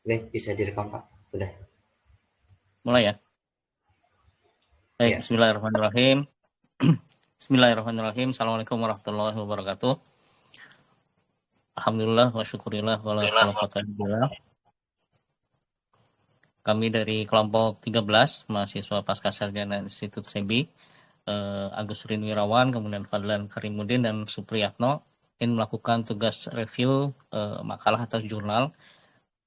Oke, bisa direkam Pak. Sudah. Mulai ya. Baik, Ya. bismillahirrahmanirrahim. Bismillahirrahmanirrahim. Assalamualaikum warahmatullahi wabarakatuh. Alhamdulillah wa syukurillah wa la khala quwata illa billah. Kami dari kelompok 13 mahasiswa Pascasarjana Institut SEBI, Agus Rinwirawan, kemudian Fadlan Karimuddin dan Supriyatno ingin melakukan tugas review makalah atau jurnal.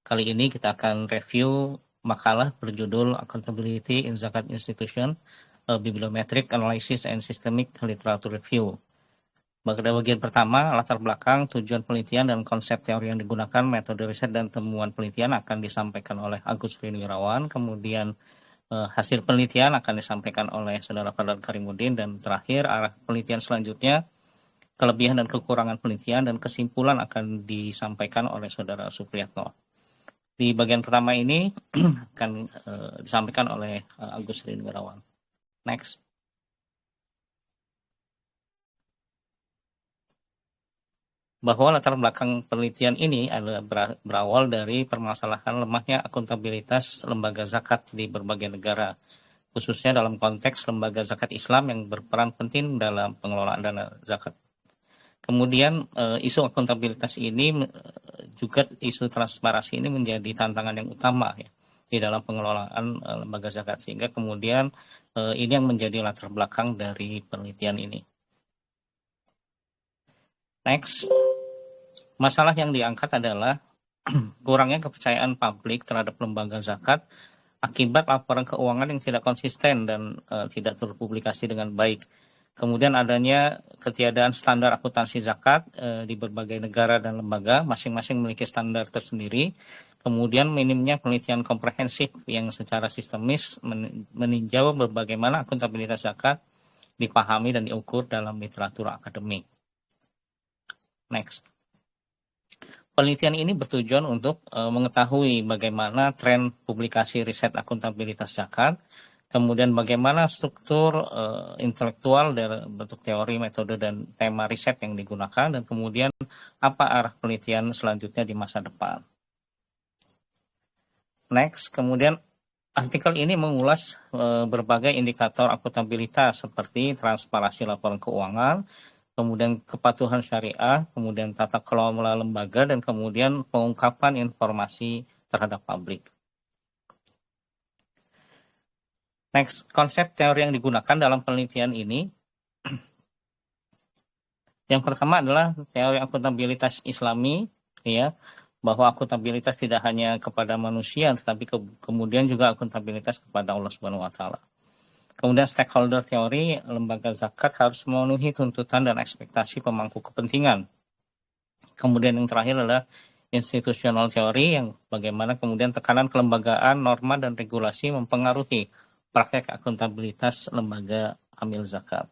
Kali ini kita akan review makalah berjudul Accountability in Zakat Institution, Bibliometric Analysis and Systemic Literature Review. Pada bagian pertama, latar belakang, tujuan penelitian, dan konsep teori yang digunakan, metode riset dan temuan penelitian akan disampaikan oleh Agus Rinwirawan. Kemudian hasil penelitian akan disampaikan oleh Saudara Fadlan Karimuddin. Dan terakhir, arah penelitian selanjutnya, kelebihan dan kekurangan penelitian, dan kesimpulan akan disampaikan oleh Saudara Supriyatno. Di bagian pertama ini akan disampaikan oleh Agus Rinwirawan. Next. Bahwa latar belakang penelitian ini adalah berawal dari permasalahan lemahnya akuntabilitas lembaga zakat di berbagai negara, khususnya dalam konteks lembaga zakat Islam yang berperan penting dalam pengelolaan dana zakat. Kemudian isu akuntabilitas ini juga isu transparansi ini menjadi tantangan yang utama ya di dalam pengelolaan lembaga zakat, sehingga kemudian ini yang menjadi latar belakang dari penelitian ini. Next. Masalah yang diangkat adalah kurangnya kepercayaan publik terhadap lembaga zakat akibat laporan keuangan yang tidak konsisten dan tidak terpublikasi dengan baik. Kemudian adanya ketiadaan standar akuntansi zakat di berbagai negara dan lembaga, masing-masing memiliki standar tersendiri. Kemudian minimnya penelitian komprehensif yang secara sistemis meninjau bagaimana akuntabilitas zakat dipahami dan diukur dalam literatur akademik. Next. Penelitian ini bertujuan untuk mengetahui bagaimana tren publikasi riset akuntabilitas zakat, kemudian bagaimana struktur intelektual dari bentuk teori, metode, dan tema riset yang digunakan, dan kemudian apa arah penelitian selanjutnya di masa depan. Next, kemudian artikel ini mengulas berbagai indikator akuntabilitas seperti transparansi laporan keuangan, kemudian kepatuhan syariah, kemudian tata kelola lembaga, dan kemudian pengungkapan informasi terhadap publik. Next, konsep teori yang digunakan dalam penelitian ini. Yang pertama adalah teori akuntabilitas Islami, ya, bahwa akuntabilitas tidak hanya kepada manusia, tetapi kemudian juga akuntabilitas kepada Allah Subhanahu wa Ta'ala. Kemudian stakeholder teori, lembaga zakat harus memenuhi tuntutan dan ekspektasi pemangku kepentingan. Kemudian yang terakhir adalah institutional teori, yang bagaimana kemudian tekanan kelembagaan, norma, dan regulasi mempengaruhi praktek akuntabilitas lembaga amil zakat.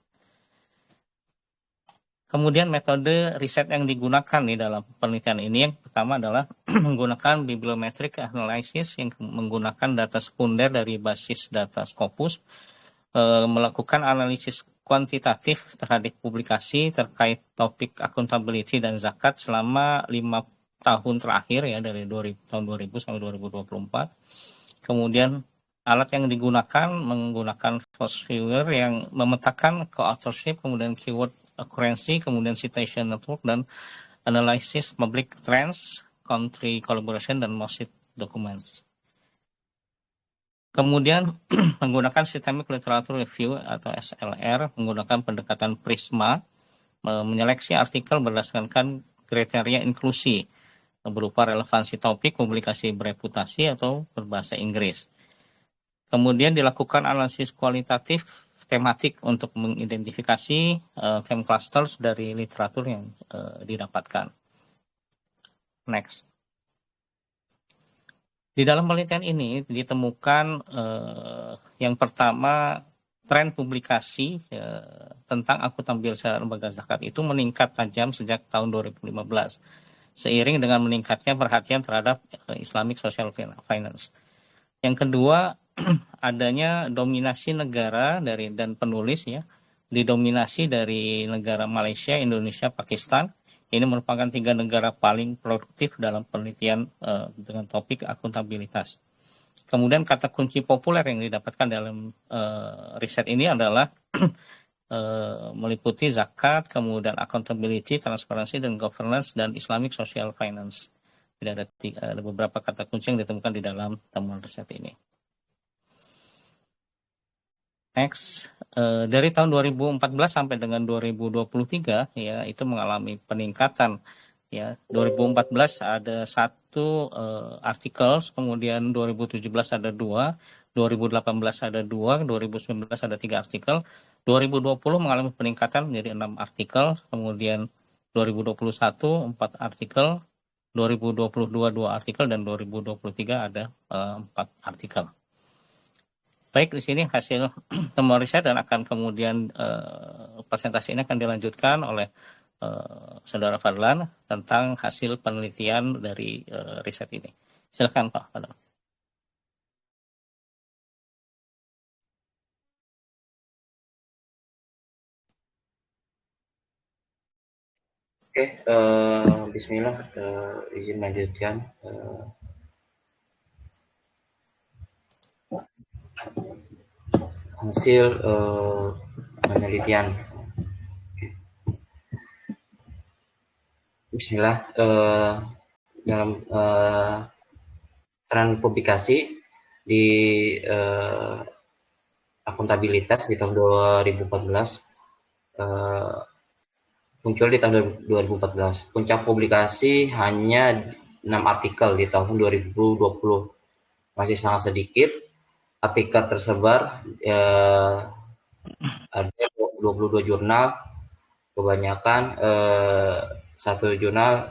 Kemudian metode riset yang digunakan di dalam penelitian ini, yang pertama adalah menggunakan bibliometric analysis yang menggunakan data sekunder dari basis data Scopus, melakukan analisis kuantitatif terhadap publikasi terkait topik accountability dan zakat selama 5 tahun terakhir ya, dari tahun 2000 sampai 2024. Kemudian alat yang digunakan menggunakan Force Viewer yang memetakan co-authorship, kemudian keyword accuracy, kemudian citation network, dan analysis public trends, country collaboration, dan most documents. Kemudian menggunakan Systemic Literature Review atau SLR, menggunakan pendekatan Prisma, menyeleksi artikel berdasarkan kriteria inklusi berupa relevansi topik, publikasi bereputasi, atau berbahasa Inggris. Kemudian dilakukan analisis kualitatif tematik untuk mengidentifikasi theme clusters dari literatur yang didapatkan. Next. Di dalam penelitian ini ditemukan yang pertama, tren publikasi tentang akuntabilitas lembaga zakat itu meningkat tajam sejak tahun 2015, seiring dengan meningkatnya perhatian terhadap Islamic Social Finance. Yang kedua, adanya dominasi negara dan penulis ya, didominasi dari negara Malaysia, Indonesia, Pakistan, ini merupakan 3 negara paling produktif dalam penelitian dengan topik akuntabilitas. Kemudian kata kunci populer yang didapatkan dalam riset ini adalah meliputi zakat, kemudian accountability, transparansi, dan governance, dan Islamic social finance. Tidak ada beberapa kata kunci yang ditemukan di dalam temuan riset ini. Next, dari tahun 2014 sampai dengan 2023 ya itu mengalami peningkatan ya. 2014 ada 1 artikel, kemudian 2017 ada 2, 2018 ada 2, 2019 ada 3 artikel, 2020 mengalami peningkatan menjadi 6 artikel, kemudian 2021 4 artikel, 2022 2 artikel, dan 2023 ada 4 artikel. Baik, di sini hasil temuan riset dan akan kemudian presentasi ini akan dilanjutkan oleh Saudara Fadlan tentang hasil penelitian dari riset ini. Silakan Pak Fadlan. Oke, Bismillah, izin lanjutkan. Hasil penelitian. Bismillah, dalam tren publikasi di akuntabilitas di tahun 2014 muncul di tahun 2014. Puncak publikasi hanya 6 artikel di tahun 2020. Masih sangat sedikit. Artikel tersebar ada 22 jurnal, kebanyakan satu jurnal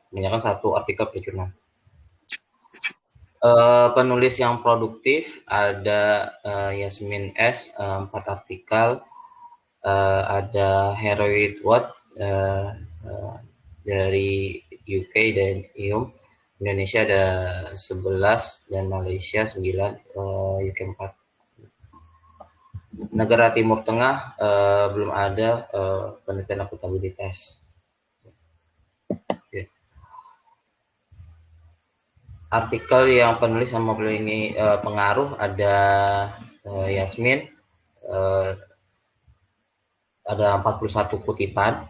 kebanyakan 1 artikel per jurnal. Penulis yang produktif ada Yasmin S 4 artikel, ada Heroit Watt dari UK dan EU. Indonesia ada 11 dan Malaysia 9, UK 4. Negara Timur Tengah belum ada penelitian akuntabilitas. Okay. Artikel yang penulis sama beliau ini pengaruh ada Yasmin, ada 41 kutipan,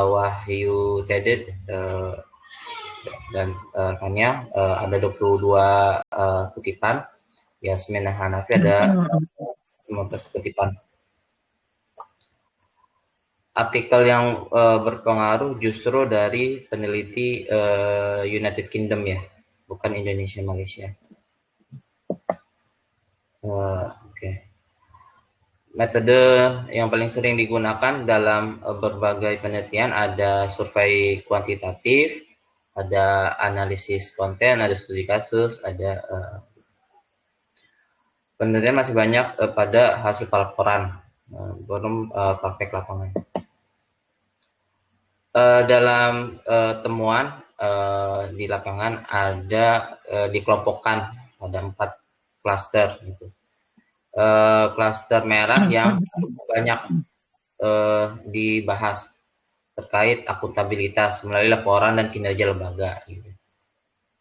Wahyu Tedet dan rekannya ada 22 kutipan, Yasmin Hanafi ada 15 kutipan. Artikel yang berpengaruh justru dari peneliti United Kingdom ya, bukan Indonesia Malaysia. Oke. Metode yang paling sering digunakan dalam berbagai penelitian ada survei kuantitatif, ada analisis konten, ada studi kasus, ada penelitian masih banyak pada hasil pelaporan, belum praktek lapangan. Dalam temuan di lapangan ada dikelompokkan ada 4 klaster gitu. Klaster merah yang banyak dibahas terkait akuntabilitas melalui laporan dan kinerja lembaga gitu.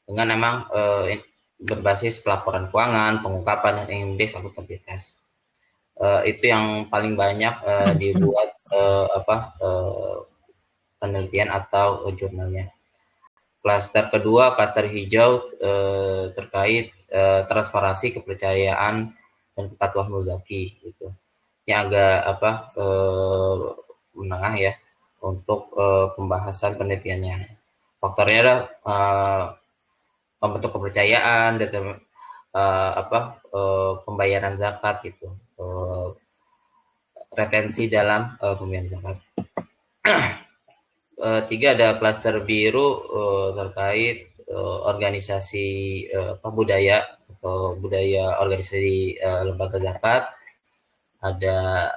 Dengan memang berbasis pelaporan keuangan, pengungkapan, dan indeks akuntabilitas. Itu yang paling banyak dibuat penelitian atau jurnalnya. Klaster kedua, klaster hijau terkait transparansi, kepercayaan, dan kepatuhan muzaki gitu. Yang agak menengah ya untuk pembahasan penelitiannya. Faktornya adalah membentuk kepercayaan, pembayaran zakat gitu, retensi dalam pembayaran zakat. 3 ada klaster biru terkait organisasi budaya atau budaya organisasi lembaga zakat, ada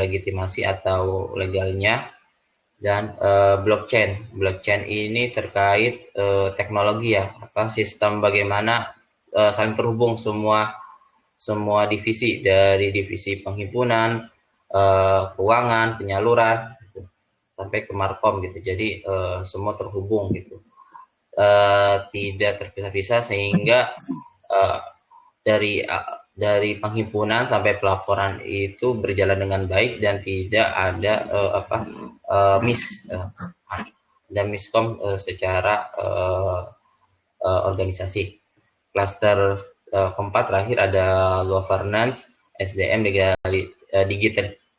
legitimasi atau legalnya, dan blockchain. Blockchain ini terkait teknologi ya, sistem bagaimana saling terhubung semua divisi, dari divisi penghimpunan, keuangan, penyaluran, gitu, sampai ke markom gitu. Jadi semua terhubung gitu, tidak terpisah-pisah sehingga uh, dari penghimpunan sampai pelaporan itu berjalan dengan baik dan tidak ada dan miskom secara organisasi. Klaster keempat terakhir ada governance, SDM,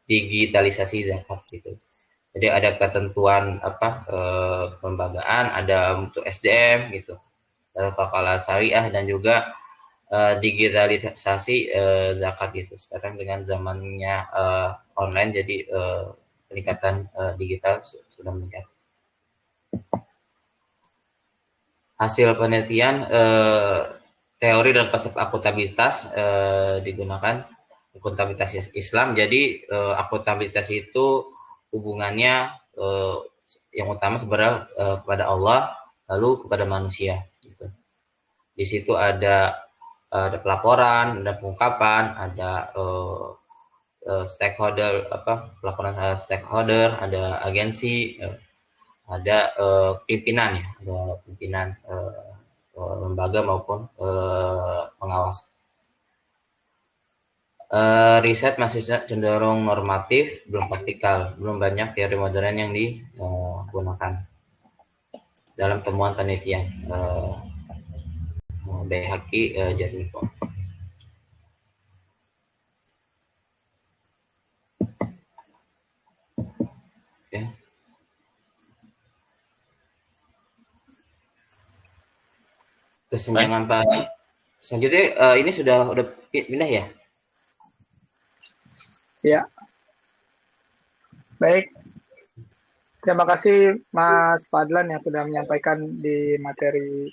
digitalisasi zakat gitu. Jadi ada ketentuan kelembagaan, ada untuk SDM gitu, kalau syariah, dan juga digitalisasi zakat gitu. Sekarang dengan zamannya online, jadi peningkatan digital sudah meningkat. Hasil penelitian, teori dan konsep akuntabilitas digunakan, akuntabilitas Islam. Jadi akuntabilitas itu hubungannya yang utama sebenarnya kepada Allah, lalu kepada manusia gitu. Di situ ada pelaporan, ada pengungkapan, ada stakeholder, pelaporan stakeholder, ada agensi, ada pimpinan ya, ada pimpinan lembaga maupun pengawas. Riset masih cenderung normatif, belum praktikal, belum banyak teori modern yang digunakan dalam temuan penelitian. Baihaqi, Jatmiko. Oke. Kesenjangan Pak. Selanjutnya ini sudah pindah ya? Ya. Baik. Terima kasih Mas Fadlan yang sudah menyampaikan di materi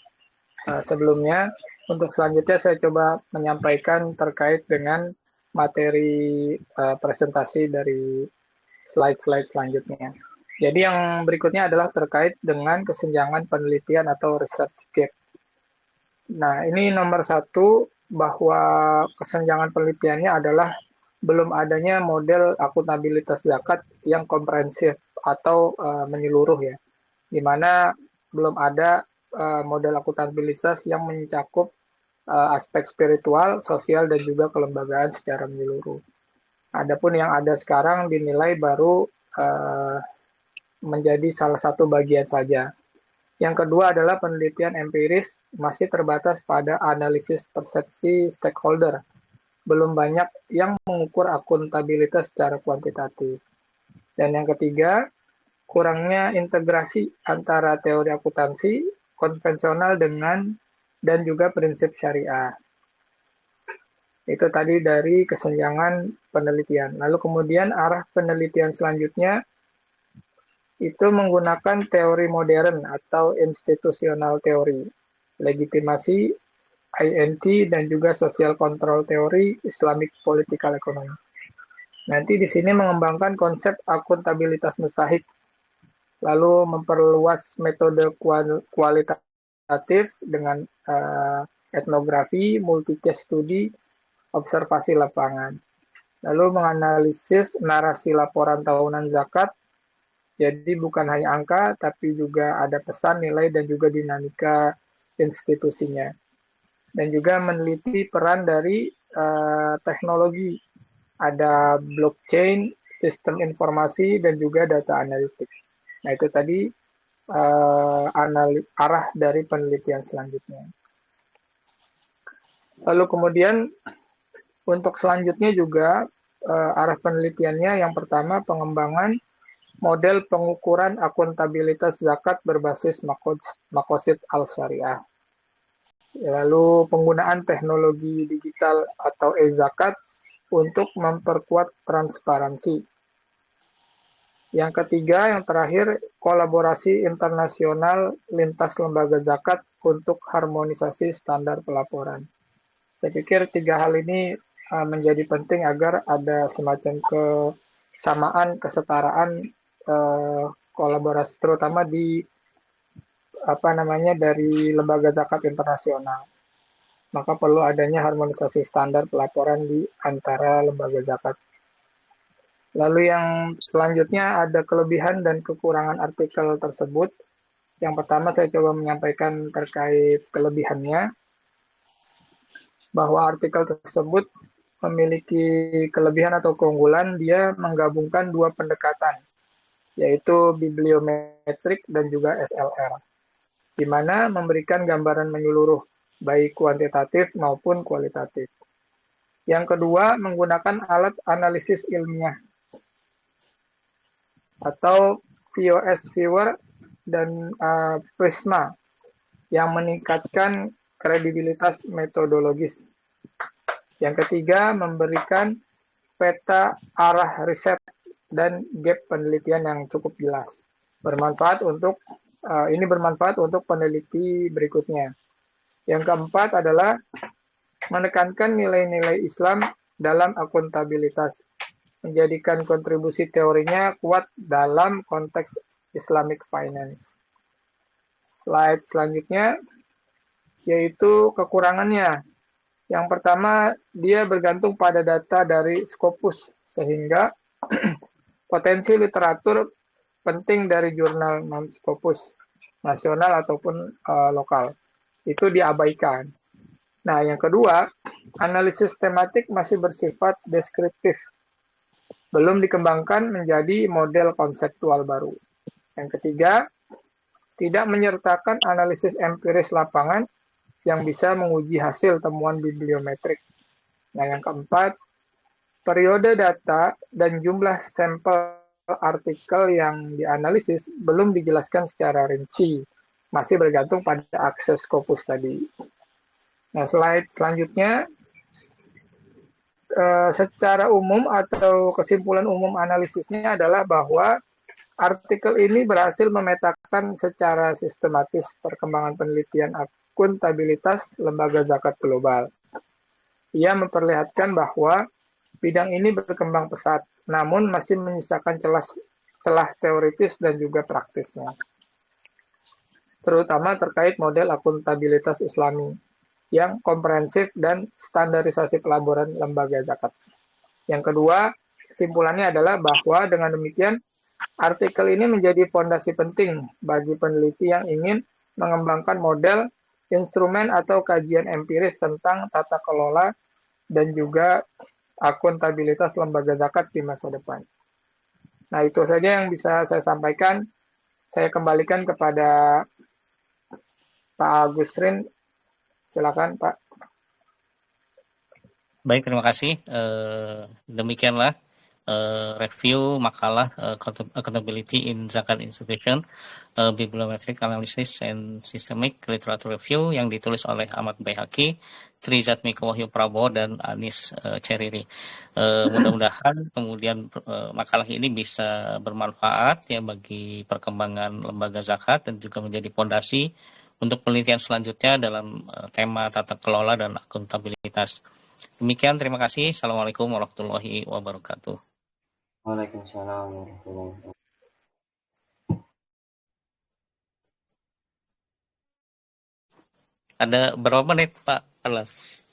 sebelumnya. Untuk selanjutnya saya coba menyampaikan terkait dengan materi presentasi dari slide-slide selanjutnya. Jadi yang berikutnya adalah terkait dengan kesenjangan penelitian atau research gap. Nah, ini nomor satu, bahwa kesenjangan penelitiannya adalah belum adanya model akuntabilitas zakat yang komprehensif atau menyeluruh ya, di mana belum ada model akuntabilitas yang mencakup aspek spiritual, sosial, dan juga kelembagaan secara menyeluruh. Adapun yang ada sekarang dinilai baru menjadi salah satu bagian saja. Yang kedua adalah penelitian empiris masih terbatas pada analisis persepsi stakeholder. Belum banyak yang mengukur akuntabilitas secara kuantitatif. Dan yang ketiga, kurangnya integrasi antara teori akuntansi konvensional dan juga prinsip syariah. Itu tadi dari kesenjangan penelitian. Lalu kemudian arah penelitian selanjutnya itu menggunakan teori modern atau institusional teori, legitimasi, INT, dan juga social control teori, Islamic political economy. Nanti di sini mengembangkan konsep akuntabilitas mustahik, lalu memperluas metode kualitatif dengan etnografi, multi-case study, observasi lapangan. Lalu menganalisis narasi laporan tahunan zakat. Jadi bukan hanya angka, tapi juga ada pesan, nilai, dan juga dinamika institusinya. Dan juga meneliti peran dari teknologi. Ada blockchain, sistem informasi, dan juga data analitik. Nah, itu tadi arah dari penelitian selanjutnya. Lalu kemudian untuk selanjutnya juga arah penelitiannya yang pertama pengembangan model pengukuran akuntabilitas zakat berbasis makosid al-syariah. Lalu penggunaan teknologi digital atau e-zakat untuk memperkuat transparansi. Yang ketiga, yang terakhir, kolaborasi internasional lintas lembaga zakat untuk harmonisasi standar pelaporan. Saya pikir tiga hal ini menjadi penting agar ada semacam kesamaan, kesetaraan, kolaborasi terutama dari lembaga zakat internasional. Maka perlu adanya harmonisasi standar pelaporan di antara lembaga zakat. Lalu yang selanjutnya ada kelebihan dan kekurangan artikel tersebut. Yang pertama saya coba menyampaikan terkait kelebihannya, bahwa artikel tersebut memiliki kelebihan atau keunggulan, dia menggabungkan dua pendekatan, yaitu bibliometrik dan juga SLR, di mana memberikan gambaran menyeluruh, baik kuantitatif maupun kualitatif. Yang kedua, menggunakan alat analisis ilmiah atau VOS Viewer dan Prisma yang meningkatkan kredibilitas metodologis. Yang ketiga, memberikan peta arah riset dan gap penelitian yang cukup jelas. Ini bermanfaat untuk peneliti berikutnya. Yang keempat adalah menekankan nilai-nilai Islam dalam akuntabilitas, menjadikan kontribusi teorinya kuat dalam konteks Islamic Finance. Slide selanjutnya yaitu kekurangannya. Yang pertama, dia bergantung pada data dari Scopus, sehingga potensi literatur penting dari jurnal non-Scopus nasional ataupun lokal itu diabaikan. Nah, yang kedua, analisis tematik masih bersifat deskriptif, belum dikembangkan menjadi model konseptual baru. Yang ketiga, tidak menyertakan analisis empiris lapangan yang bisa menguji hasil temuan bibliometrik. Nah, yang keempat, periode data dan jumlah sampel artikel yang dianalisis belum dijelaskan secara rinci, masih bergantung pada akses Scopus tadi. Nah, slide selanjutnya, secara umum atau kesimpulan umum analisisnya adalah bahwa artikel ini berhasil memetakan secara sistematis perkembangan penelitian akuntabilitas lembaga zakat global. Ia memperlihatkan bahwa bidang ini berkembang pesat, namun masih menyisakan celah teoritis dan juga praktisnya, terutama terkait model akuntabilitas Islami yang komprehensif dan standarisasi pelaporan lembaga zakat. Yang kedua, kesimpulannya adalah bahwa dengan demikian, artikel ini menjadi fondasi penting bagi peneliti yang ingin mengembangkan model, instrumen, atau kajian empiris tentang tata kelola dan juga akuntabilitas lembaga zakat di masa depan. Nah, itu saja yang bisa saya sampaikan. Saya kembalikan kepada Pak Agusrin. Silakan, Pak. Baik, terima kasih. Demikianlah review makalah Accountability in Zakat Institution, Bibliometric Analysis and Systemic Literature Review yang ditulis oleh Ahmad Baihaqi, Trizatmiko Wahyu Prabowo, dan Anis Ceriri. Mudah-mudahan kemudian makalah ini bisa bermanfaat ya bagi perkembangan lembaga zakat dan juga menjadi fondasi untuk penelitian selanjutnya dalam tema tata kelola dan akuntabilitas. Demikian, terima kasih. Assalamualaikum warahmatullahi wabarakatuh. Waalaikumsalam warahmatullahi wabarakatuh. Ada berapa menit, Pak Alas?